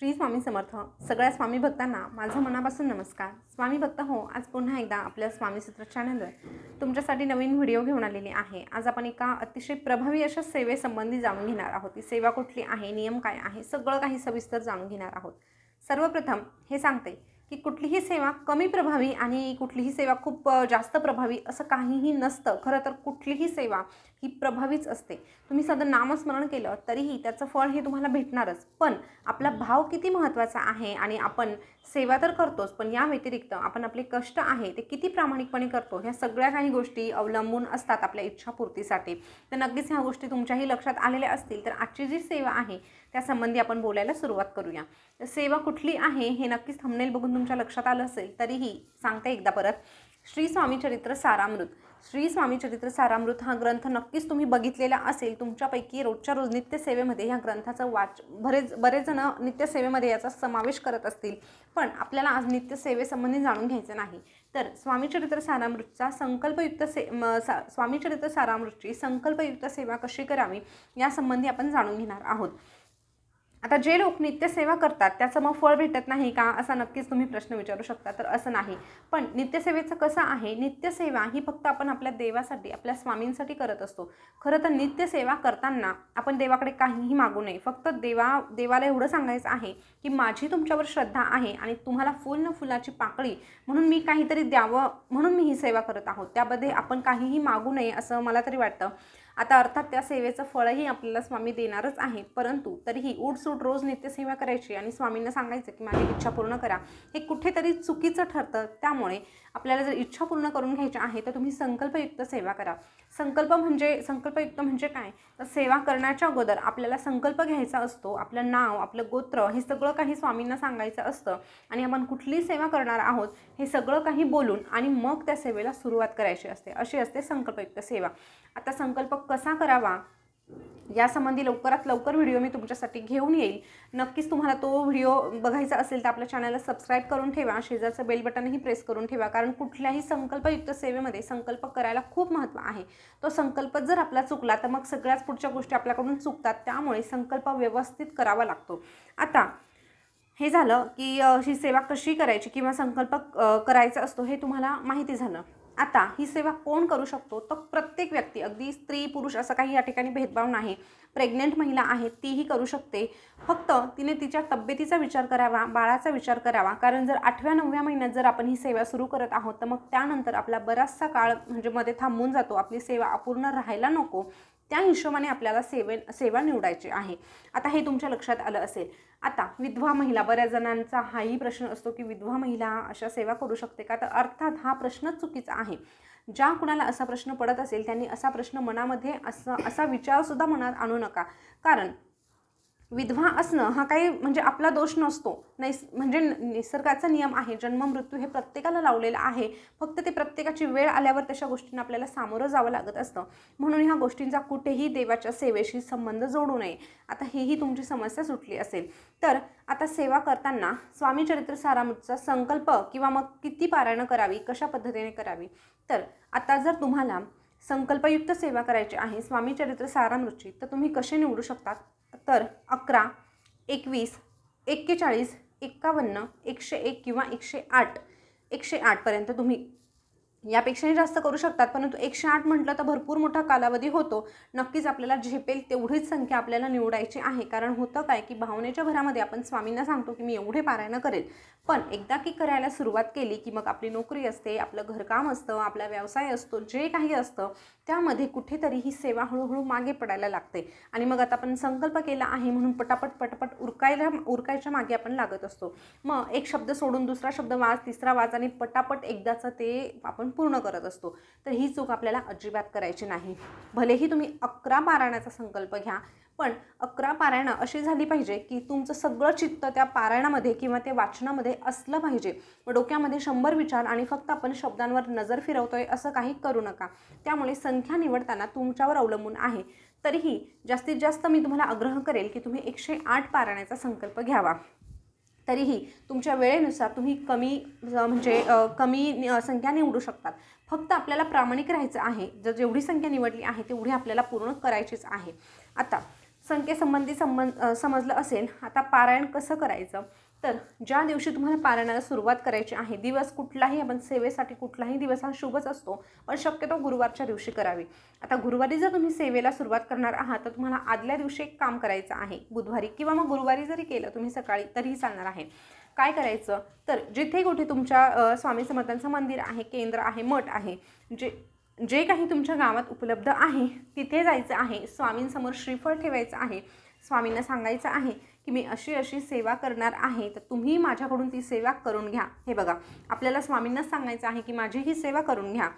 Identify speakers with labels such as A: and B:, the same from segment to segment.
A: श्री स्वामी समर्थ. सगळ्या स्वामी भक्तांना माझं मनापासून नमस्कार. स्वामी भक्त हो, आज पुन्हा एकदा आपल्या स्वामी सूत्र चॅनलवर तुमच्यासाठी नवीन व्हिडिओ घेऊन आलेली आहे. आज आपण एका अतिशय प्रभावी अशा सेवेसंबंधी जाणून घेणार आहोत. ती सेवा कुठली आहे, नियम काय आहे, सगळं काही सविस्तर जाणून घेणार आहोत. सर्वप्रथम हे सांगते की कुठलीही सेवा कमी प्रभावी आणि कुठलीही सेवा खूप जास्त प्रभावी असं काहीही नसतं. खरं तर कुठलीही सेवा ही प्रभावीच असते. तुम्ही साधं नामस्मरण केलं तरीही त्याचं फळ हे तुम्हाला भेटणारच. पण आपला भाव किती महत्त्वाचा आहे आणि आपण सेवा तर करतोच, पण या व्यतिरिक्त आपण आपले कष्ट आहे ते किती प्रामाणिकपणे करतो, ह्या सगळ्या काही गोष्टी अवलंबून असतात आपल्या इच्छापूर्तीसाठी. तर नक्कीच ह्या गोष्टी तुमच्याही लक्षात आलेल्या असतील. तर आजची जी सेवा आहे त्यासंबंधी आपण बोलायला सुरुवात करूया. तर सेवा कुठली आहे हे नक्कीच थंबनेल बघून तुमच्या लक्षात आलं असेल. तरीही सांगते एकदा परत, श्री स्वामी चरित्र सारामृत. श्री स्वामी चरित्र सारामृत हा ग्रंथ नक्कीच तुम्ही बघितलेला असेल. तुमच्यापैकी रोजच्या रोज नित्यसेवेमध्ये ह्या ग्रंथाचं बरेच जण नित्यसेवेमध्ये याचा समावेश करत असतील. पण आपल्याला आज नित्यसेवेसंबंधी जाणून घ्यायचं नाही. तर स्वामी चरित्र सारामृतचा स्वामी चरित्र सारामृतची संकल्पयुक्त सेवा कशी करावी यासंबंधी आपण जाणून घेणार आहोत. आता जे लोक नित्यसेवा करतात त्याचं मग फळ भेटत नाही का, असा नक्कीच तुम्ही प्रश्न विचारू शकता. तर असं नाही. पण नित्यसेवेचं कसं आहे, नित्यसेवा ही फक्त आपण आपल्या देवासाठी, आपल्या स्वामींसाठी करत असतो. खरं तर नित्यसेवा करताना आपण देवाकडे काहीही मागू नये. फक्त देवाला एवढं सांगायचं आहे की माझी तुमच्यावर श्रद्धा आहे आणि तुम्हाला फुल न फुलाची पाकळी म्हणून मी काहीतरी द्यावं म्हणून मी ही सेवा करत आहोत. त्यामध्ये आपण काहीही मागू नये असं मला तरी वाटतं. आता अर्थात त्या सेवेचं फळही आपल्याला स्वामी देणारच आहे, परंतु तरीही उठसूट रोज नित्यसेवा करायची आणि स्वामींना सांगायचं की माझी इच्छा पूर्ण करा, हे कुठेतरी चुकीचं ठरतं. त्यामुळे आपल्याला जर इच्छा पूर्ण करून घ्यायची आहे तर तुम्ही संकल्पयुक्त सेवा करा. संकल्पयुक्त म्हणजे काय, तर सेवा करण्याच्या अगोदर आपल्याला संकल्प घ्यायचा असतो. आपलं नाव, आपलं गोत्र हे सगळं काही स्वामींना सांगायचं असतं आणि आपण कुठली सेवा करणार आहोत हे सगळं काही बोलून आणि मग त्या सेवेला सुरुवात करायची असते. अशी असते संकल्पयुक्त सेवा. आता संकल्प कसा करावा यासंबंधी लवकरात लवकर व्हिडिओ मी तुमच्यासाठी घेऊन येईल. नक्कीच तुम्हाला तो व्हिडिओ बघायचा असेल तर आपल्या चॅनलला सबस्क्राईब करून ठेवा, शेजारचं बेल बटनही प्रेस करून ठेवा. कारण कुठल्याही संकल्पयुक्त सेवेमध्ये संकल्प करायला खूप महत्त्व आहे. तो संकल्प जर आपला चुकला तर मग सगळ्याच पुढच्या गोष्टी आपल्याकडून चुकतात. त्यामुळे संकल्प व्यवस्थित करावा लागतो. आता हे झालं की ही सेवा कशी करायची किंवा संकल्प करायचा असतो हे तुम्हाला माहिती झालं. आता ही सेवा कोण करू शकतो, तर प्रत्येक व्यक्ती, अगदी स्त्री पुरुष असं काही या ठिकाणी भेदभाव नाही. प्रेग्नेंट महिला आहे तीही करू शकते. फक्त तिने तिच्या तब्येतीचा विचार करावा, बाळाचा विचार करावा. कारण जर 8व्या-9व्या महिन्यात जर आपण ही सेवा सुरू करत आहोत तर मग त्यानंतर आपला बराचसा काळ म्हणजे मध्ये थांबून जातो. आपली सेवा अपूर्ण राहायला नको, त्या हिशोबाने आपल्याला सेवा निवडायची आहे. आता हे तुमच्या लक्षात आलं असेल. आता विधवा महिला, बऱ्याच जणांचा हाही प्रश्न असतो की विधवा महिला अशा सेवा करू शकते का, तर अर्थात हा प्रश्नच चुकीचा आहे. ज्या कुणाला असा प्रश्न पडत असेल त्यांनी असा प्रश्न मनामध्ये असा विचारसुद्धा मनात आणू नका. कारण विधवा असणं हा काही म्हणजे आपला दोष नसतो. म्हणजे निसर्गाचा नियम आहे. जन्म मृत्यू हे प्रत्येकाला लावलेलं आहे. फक्त ते प्रत्येकाची वेळ आल्यावर तशा गोष्टींना आपल्याला सामोरं जावं लागत असतं. म्हणून ह्या गोष्टींचा कुठेही देवाच्या सेवेशी संबंध जोडू नये. आता हेही तुमची समस्या सुटली असेल. तर आता सेवा करताना स्वामी चरित्र सारामृतचा संकल्प किंवा मग किती पारायणं करावी, कशा पद्धतीने करावी, तर आता जर तुम्हाला संकल्पयुक्त सेवा करायची आहे स्वामी चरित्र सारामृतची, तर तुम्ही कसे निवडू शकतात, तर 11, 21, 41, 51, 101 किंवा 108 पर्यंत तुम्ही यापेक्षाही जास्त करू शकतात. परंतु 108 म्हटलं तर भरपूर मोठा कालावधी होतो. नक्कीच आपल्याला झेपेल तेवढीच संख्या आपल्याला निवडायची आहे. कारण होतं काय की भावनेच्या भरामध्ये आपण स्वामींना सांगतो की मी एवढे पारायणं करेल, पण एकदा की करायला सुरुवात केली की मग आपली नोकरी असते, आपलं घरकाम असतं, आपला व्यवसाय असतो, जे काही असतं त्यामध्ये कुठेतरी ही सेवा हळूहळू मागे पडायला लागते. आणि मग आता आपण संकल्प केला आहे म्हणून पटापट उरकायच्या मागे आपण लागत असतो. मग एक शब्द सोडून दुसरा शब्द वाच, तिसरा वाच आणि पटापट एकदाचं ते आपण पूर्ण करत असतो. तर ही चूक आपल्याला अजिबात करायची नाही. भलेही तुम्ही 11 पारायणाचा संकल्प घ्या, पण 11 पारायणं अशी झाली पाहिजे की तुमचं सगळं चित्त त्या पारायणामध्ये किंवा ते वाचनामध्ये असलं पाहिजे. डोक्यामध्ये 100 विचार आणि फक्त आपण शब्दांवर नजर फिरवतोय असं काही करू नका. त्यामुळे संख्या निवडताना तुमच्यावर अवलंबून आहे. तरीही जास्तीत जास्त मी तुम्हाला आग्रह करेल की तुम्ही 108 पारायणाचा संकल्प घ्यावा. तरीही तुमच्या वेळेनुसार तुम्ही कमी संख्या निवडू शकतात. फक्त आपल्याला प्रामाणिक राहायचं आहे. जेवढी संख्या निवडली आहे तेवढी आपल्याला पूर्ण करायचीच आहे. आता संख्येसंबंधी समजलं असेल. आता पारायण कसं करायचं, तर ज्या दिवशी तुम्हाला पारायणाला सुरुवात करायची आहे, दिवस कुठलाही, आपण सेवेसाठी कुठलाही दिवस हा शुभच असतो, पण शक्यतो गुरुवारच्या दिवशी करावी. आता गुरुवारी जर तुम्ही सेवेला सुरुवात करणार आहात तर तुम्हाला आदल्या दिवशी एक काम करायचं आहे. बुधवारी किंवा मग गुरुवारी जरी केलं तुम्ही सकाळी तरीही चालणार आहे. काय करायचं, तर जिथे कुठे तुमच्या स्वामी समर्थांचं मंदिर आहे, केंद्र आहे, मठ आहे, जे काही तुमच्या गावात उपलब्ध आहे तिथे जायचं आहे. स्वामींसमोर श्रीफळ ठेवायचं आहे. स्वामींना सांगायचं आहे की मी अशी अशी सेवा करणार आहे, तर तुम्ही माझ्याकडून ती सेवा करून घ्या. हे बघा, आपल्याला स्वामींनाच सांगायचं आहे की माझी ही सेवा करून घ्या.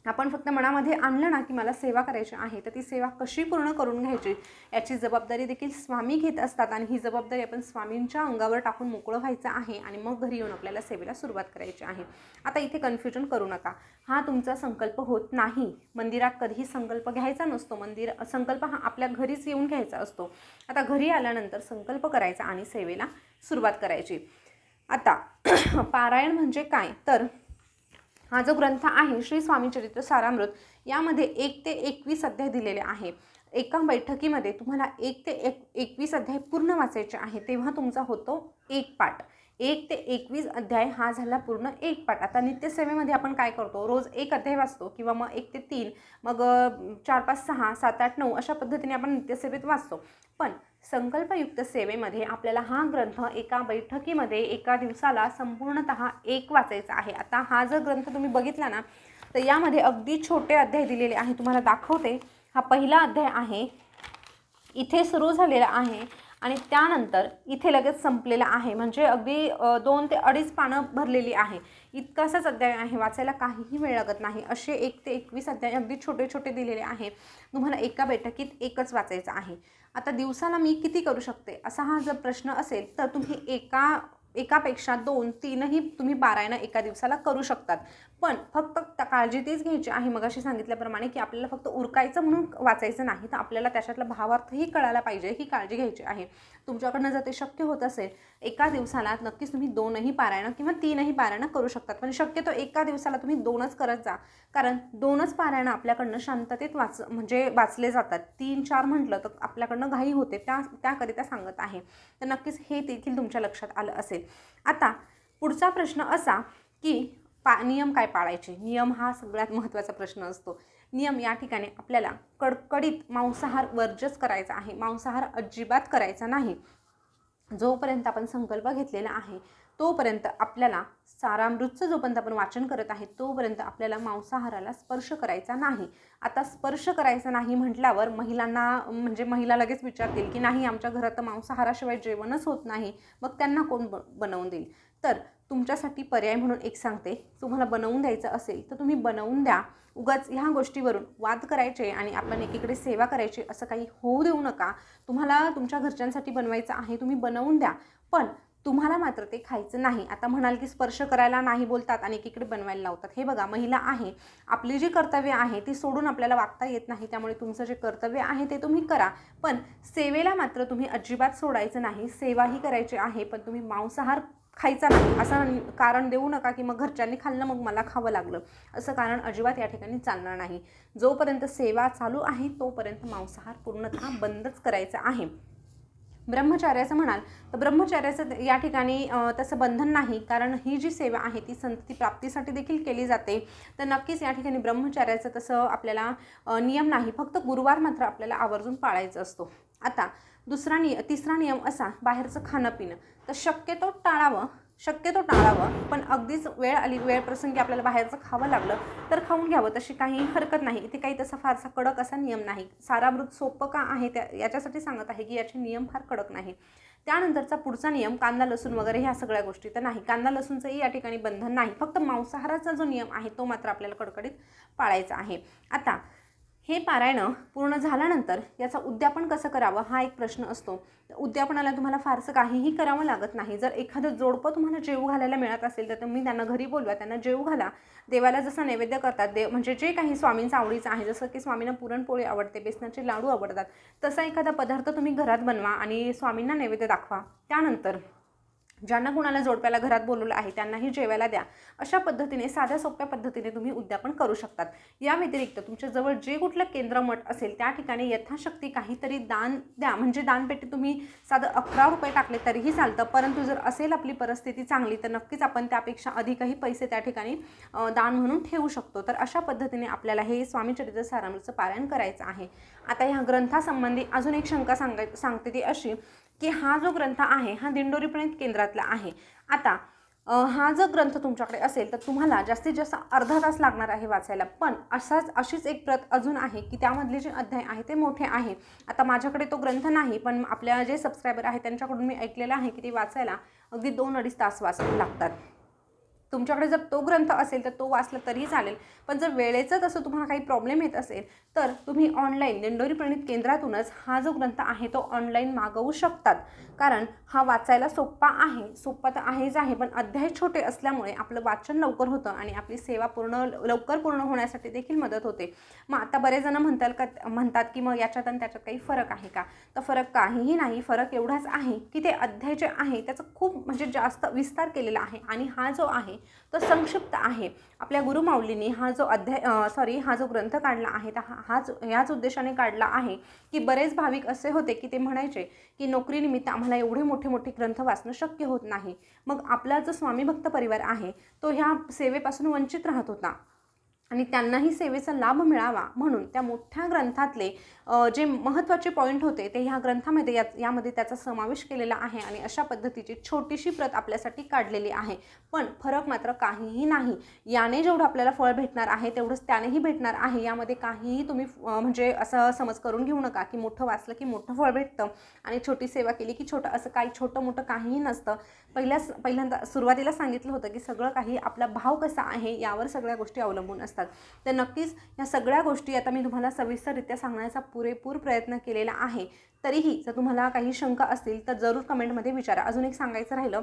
A: आपण फक्त मनामध्ये आणलं ना की मला सेवा करायची आहे, तर ती सेवा कशी पूर्ण करून घ्यायची याची जबाबदारी देखील स्वामी घेत असतात. आणि ही जबाबदारी आपण स्वामींच्या अंगावर टाकून मोकळं व्हायचं आहे आणि मग घरी येऊन आपल्याला सेवेला सुरुवात करायची आहे. आता इथे कन्फ्युजन करू नका. हा तुमचा संकल्प होत नाही. मंदिरात कधीही संकल्प घ्यायचा नसतो. संकल्प हा आपल्या घरीच येऊन घ्यायचा असतो. आता घरी आल्यानंतर संकल्प करायचा आणि सेवेला सुरुवात करायची. आता पारायण म्हणजे काय, तर हा जो ग्रंथ आहे श्री स्वामी चरित्र सारामृत, यामध्ये 1 ते 21 अध्याय दिलेले आहे. एका बैठकीमध्ये तुम्हाला 1 ते 21 अध्याय पूर्ण वाचायचे आहे, तेव्हा तुमचा होतो एक पाठ. 1 ते 21 अध्याय हा झाला पूर्ण एक पाठ. आता नित्यसेवेमध्ये आपण काय करतो, रोज एक अध्याय वाचतो किंवा मग 1 ते 3, मग 4, 5, 6, 7, 8, 9 अशा पद्धतीने आपण नित्यसेवेत वाचतो. पण संकल्पयुक्त सेवेमध्ये आपल्याला हा ग्रंथ एका बैठकीमध्ये एका दिवसाला संपूर्णतः एक वाचायचा आहे. आता हा जर ग्रंथ तुम्ही बघितला ना, तर यामध्ये अगदी छोटे अध्याय दिलेले आहे. तुम्हाला दाखवते. हा पहिला अध्याय आहे, इथे सुरू झालेला आहे आणि त्यानंतर इथे लगेच संपलेला आहे. म्हणजे अगदी 2 ते 2.5 पानं भरलेली आहे. इतकासाच अध्याय आहे, वाचायला काहीही वेळ लागत नाही. असे 1 ते 21 अध्याय अगदी छोटे छोटे दिलेले आहे. तुम्हाला एका बैठकीत एकच वाचायचं आहे. आता दिवसाला मी किती करू शकते असा हा जर प्रश्न असेल, तर तुम्ही एकापेक्षा 2, 3ही तुम्ही पारायण एका दिवसाला करू शकतात. पण फक्त काळजी तीच घ्यायची आहे मगाशी सांगितल्याप्रमाणे, की आपल्याला फक्त उरकायचं म्हणून वाचायचं नाही, तर आपल्याला त्याच्यातला भावार्थही कळायला पाहिजे, ही काळजी घ्यायची आहे. तुमच्याकडनं जर ते शक्य होत असेल एका दिवसाला, नक्कीच तुम्ही 2ही पारायण किंवा 3ही पारायण करू शकतात. पण शक्यतो एका दिवसाला तुम्ही 2च करत जा, कारण 2च पारायण आपल्याकडनं शांततेत वाचले जातात. 3-4 म्हटलं तर आपल्याकडनं घाई होते, त्याकरिता सांगत आहे. तर नक्कीच हे देखील तुमच्या लक्षात आलं असेल. आता पुढचा प्रश्न असा की नियम काय पाळायचे. नियम हा सगळ्यात महत्त्वाचा प्रश्न असतो. नियम या ठिकाणी आपल्याला कडकडीत मांसाहार वर्जच करायचा आहे. मांसाहार अजिबात करायचा नाही. जोपर्यंत आपण संकल्प घेतलेला आहे तोपर्यंत आपल्याला सारामृतचं जोपर्यंत आपण वाचन करत आहे तोपर्यंत आपल्याला मांसाहाराला स्पर्श करायचा नाही. आता स्पर्श करायचा नाही म्हटल्यावर महिला लगेच विचारतील की नाही, आमच्या घरात तर मांसाहाराशिवाय जेवणच होत नाही, मग त्यांना कोण बनवून देईल. तर तुमच्यासाठी पर्याय म्हणून एक सांगते, तुम्हाला बनवून द्यायचं असेल तर तुम्ही बनवून द्या. उगाच ह्या गोष्टीवरून वाद करायचे आणि आपण एकीकडे सेवा करायची असं काही होऊ देऊ नका. तुम्हाला तुमच्या घरच्यांसाठी बनवायचं आहे, तुम्ही बनवून द्या, पण तुम्हाला मात्र ते खायचं नाही. आता म्हणाल की स्पर्श करायला नाही बोलतात आणि एकीकडे बनवायला लावतात. हे बघा, महिला आहे, आपली जी कर्तव्य आहे ती सोडून आपल्याला वागता येत नाही. त्यामुळे तुमचं जे कर्तव्य आहे ते तुम्ही करा, पण सेवेला मात्र तुम्ही अजिबात सोडायचं नाही. सेवाही करायची आहे, पण तुम्ही मांसाहार खायचा नाही असं कारण देऊ नका की मग घरच्यांनी खाल्लं मग मला खावं लागलं, असं कारण अजिबात या ठिकाणी चालणार नाही. जोपर्यंत सेवा चालू आहे तोपर्यंत मांसाहार पूर्णतः बंदच करायचा आहे. ब्रह्मचार्याचं म्हणाल तर ब्रह्मचार्याचं या ठिकाणी तसं बंधन नाही, कारण ही जी सेवा आहे ती संतती प्राप्तीसाठी देखील केली जाते. तर नक्कीच या ठिकाणी ब्रह्मचार्याचं तसं आपल्याला नियम नाही, फक्त गुरुवार मात्र आपल्याला आवर्जून पाळायचं असतो. आता तिसरा नियम असा, बाहेरचं खाणं पिणं तर शक्यतो टाळावं. पण अगदीच वेळ प्रसंगी आपल्याला बाहेरचं खावं लागलं तर खाऊन घ्यावं, तशी काही हरकत नाही. इथे काही तसा फारसा कडक असा नियम नाही. सारामृत सोपं का आहे याच्यासाठी सांगत आहे की याचे नियम फार कडक नाही. त्यानंतरचा पुढचा नियम कांदा लसूण वगैरे ह्या सगळ्या गोष्टी तर नाही. कांदा लसूणचंही या ठिकाणी बंधन नाही, फक्त मांसाहाराचा जो नियम आहे तो मात्र आपल्याला कडकडीत पाळायचा आहे. आता हे पारायण पूर्ण झाल्यानंतर याचा उद्यापन कसं करावं हा एक प्रश्न असतो. उद्यापनाला तुम्हाला फारसं काहीही करावं लागत नाही. जर एखादं जोडपं तुम्हाला जेवू घालायला मिळत असेल तर तुम्ही त्यांना घरी बोलवा, त्यांना जेवू घाला. देवाला जसं नैवेद्य करतात, म्हणजे जे काही स्वामींचं आवडीचं आहे, जसं की स्वामींना पुरणपोळी आवडते, बेसनाचे लाडू आवडतात, तसा एखादा पदार्थ तुम्ही घरात बनवा आणि स्वामींना नैवेद्य दाखवा. त्यानंतर ज्यांना कुणाला जोडप्याला घरात बोलवलं आहे त्यांनाही जेवायला द्या. अशा पद्धतीने साध्या सोप्या पद्धतीने तुम्ही उद्यापन करू शकतात. या व्यतिरिक्त तुमच्याजवळ जे कुठलं केंद्र मठ असेल त्या ठिकाणी यथाशक्ती काहीतरी दान द्या. म्हणजे दानपेटी तुम्ही साधं 11 रुपये टाकले तरीही चालतं, परंतु जर असेल आपली परिस्थिती चांगली तर नक्कीच आपण त्यापेक्षा अधिकही पैसे त्या ठिकाणी दान म्हणून ठेवू शकतो. तर अशा पद्धतीने आपल्याला हे स्वामी चरित्र सारामृतचं पारायण करायचं आहे. आता ह्या ग्रंथासंबंधी अजून एक शंका सांगते ती अशी की हा जो ग्रंथ आहे हा दिंडोरी प्रणीत केंद्रातला आहे. आता हा जर ग्रंथ तुमच्याकडे असेल तर तुम्हाला जास्तीत जास्त अर्धा तास लागणार आहे वाचायला. पण अशीच एक प्रत अजून आहे की त्यामधले जे अध्याय आहे ते मोठे आहे. आता माझ्याकडे तो ग्रंथ नाही, पण आपल्या जे सबस्क्रायबर आहे त्यांच्याकडून मी ऐकलेलं आहे की ते वाचायला अगदी 2-2.5 तास वाचायला लागतात. तुमच्याकडे जर तो ग्रंथ असेल तर तो वाचला तरीही चालेल. पण जर वेळेचं तसं तुम्हाला काही प्रॉब्लेम येत असेल तर तुम्ही ऑनलाईन दिंडोरी प्रणीत केंद्रातूनच हा जो ग्रंथ आहे तो ऑनलाईन मागवू शकतात. कारण हा वाचायला सोप्पा आहे, सोप्पा तर आहेच आहे, पण अध्याय छोटे असल्यामुळे आपलं वाचन लवकर होतं आणि आपली सेवा लवकर पूर्ण होण्यासाठी देखील मदत होते. मग आता बरेच जण म्हणतात की मग याच्यात आणि त्याच्यात काही फरक आहे का? तर फरक काहीही नाही. फरक एवढाच आहे की ते अध्याय जे आहे त्याचं खूप म्हणजे जास्त विस्तार केलेला आहे आणि हा जो आहे तो संक्षिप्त आहे. आपल्या गुरुमाऊलींनी हा जो ग्रंथ काढला आहे तर याच उद्देशाने काढला आहे की बरेच भाविक असे होते की ते म्हणायचे की नोकरीनिमित्त आम्हाला एवढे मोठे मोठे ग्रंथ वाचणं शक्य होत नाही. मग आपला जो स्वामी भक्त परिवार आहे तो ह्या सेवेपासून वंचित राहत होता आणि त्यांनाही सेवेचा लाभ मिळावा म्हणून त्या मोठ्या ग्रंथातले जे महत्त्वाचे पॉईंट होते ते ह्या ग्रंथामध्ये यामध्ये त्याचा समावेश केलेला आहे आणि अशा पद्धतीची छोटीशी प्रत आपल्यासाठी काढलेली आहे. पण फरक मात्र काहीही नाही. याने जेवढं आपल्याला फळ भेटणार आहे तेवढंच त्यानेही भेटणार आहे. यामध्ये काहीही तुम्ही म्हणजे असं समज करून घेऊ नका की मोठं वाचलं की मोठं फळ भेटतं आणि छोटी सेवा केली की छोटं, असं काही छोटं मोठं काहीही नसतं. पहिल्यांदा सुरुवातीला सांगितलं होतं की सगळं काही आपला भाव कसा आहे यावर सगळ्या गोष्टी अवलंबून असतात. तर नक्कीच या सगळ्या गोष्टी आता मी तुम्हाला सविस्तररित्या सांगण्याचा पुरेपूर प्रयत्न केलेला आहे. तरीही जर तुम्हाला काही शंका असतील तर जरूर कमेंटमध्ये विचारा. अजून एक सांगायचं राहिलं,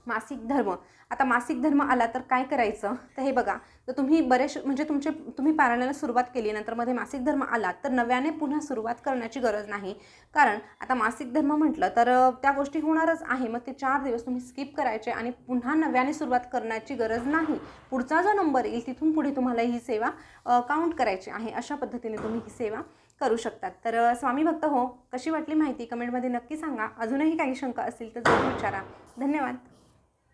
A: मासिक धर्म. आता मासिक धर्म आला तर काय करायचं? तर हे बघा, तर तुम्ही म्हणजे तुम्ही पारायणाला सुरुवात केली नंतर मध्ये मासिक धर्म आला तर नव्याने पुन्हा सुरुवात करण्याची गरज नाही. कारण आता मासिक धर्म म्हटलं तर त्या गोष्टी होणारच आहे. मग ते 4 दिवस तुम्ही स्किप करायचे आणि पुन्हा नव्याने सुरुवात करण्याची गरज नाही. पुढचा जो नंबर येईल तिथून पुढे तुम्हाला ही सेवा काउंट करायची आहे. अशा पद्धतीने तुम्ही ही सेवा करू शकतात. तर स्वामी भक्त हो, कशी वाटली माहिती कमेंटमध्ये नक्की सांगा. अजूनही काही शंका असतील तर जरूर विचारा. धन्यवाद.